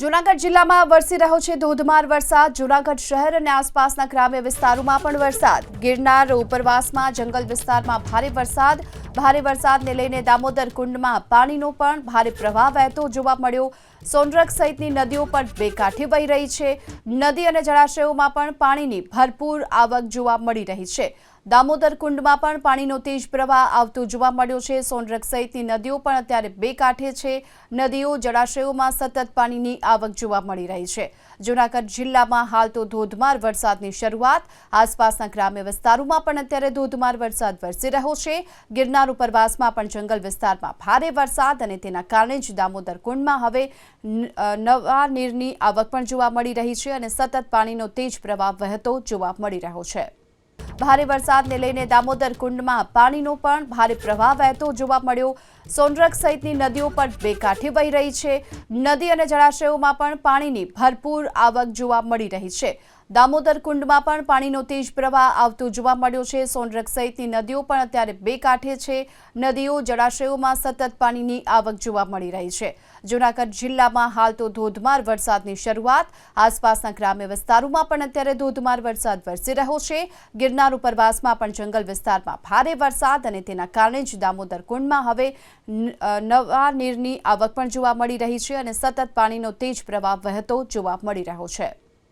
જૂનાગઢ જિલ્લામાં વરસી રહ્યો છે ધોધમાર વરસાદ। જૂનાગઢ શહેર અને આસપાસના ગ્રામ્ય વિસ્તારોમાં પણ વરસાદ। ગિરનાર ઉપરવાસમાં જંગલ વિસ્તારમાં ભારે વરસાદ। ભારે વરસાદને લઈને દામોદર કુંડમાં પાણીનો પણ ભારે પ્રવાહ વહેતો જોવા મળ્યો। સોનરખ સહિતની નદીઓ પણ બે કાંઠે વહી રહી છે। નદી અને જળાશયોમાં પણ પાણીની ભરપૂર આવક જોવા મળી રહી છે। દામોદર કુંડમાં પણ પાણીનો તેજ પ્રવાહ આવતો જોવા મળ્યો છે। સોનરખ સહિતની નદીઓ પણ અત્યારે બે કાંઠે છે। નદીઓ જળાશયોમાં સતત પાણીની આવક જોવા મળી રહી છે। જૂનાગઢ જિલ્લામાં હાલ તો ધોધમાર વરસાદની શરૂઆત। આસપાસના ગ્રામ્ય વિસ્તારોમાં પણ અત્યારે ધોધમાર વરસાદ વરસી રહ્યો છે। ગિરનાર ઉપરવાસમાં પણ જંગલ વિસ્તારમાં ભારે વરસાદ અને તેના કારણે જ દામોદર કુંડમાં હવે નવા નીરની આવક પણ જોવા મળી રહી છે અને સતત પાણીનો તેજ પ્રવાહ વહેતો જોવા મળી રહ્યો છે। ભારે વરસાદને લઈને દામોદર કુંડમાં પાણીનો પણ ભારે પ્રવાહ વહેતો જોવા મળ્યો। સોનરખ સહિતની નદીઓ પણ બે કાંઠે વહી રહી છે। નદી અને જળાશયોમાં પણ પાણીની ભરપૂર આવક જોવા મળી રહી છે। દામોદર કુંડમાં પણ પાણીનો તેજ પ્રવાહ આવતો જોવા મળ્યો છે। સોનરખ સહિતની નદીઓ પણ અત્યારે બે કાંઠે છે। નદીઓ જળાશયોમાં સતત પાણીની આવક જોવા મળી રહી છે। જૂનાગઢ જિલ્લામાં હાલ તો ધોધમાર વરસાદની શરૂઆત। આસપાસના ગ્રામ્ય વિસ્તારોમાં પણ અત્યારે ધોધમાર વરસાદ વરસી રહ્યો છે। ગિરનાર ઉપરવાસમાં પણ જંગલ વિસ્તારમાં ભારે વરસાદ અને તેના કારણે જ દામોદર કુંડમાં હવે નવા નીરની આવક પણ જોવા મળી રહી છે અને સતત પાણીનો તેજ પ્રવાહ વહેતો જોવા મળી રહ્યો છે।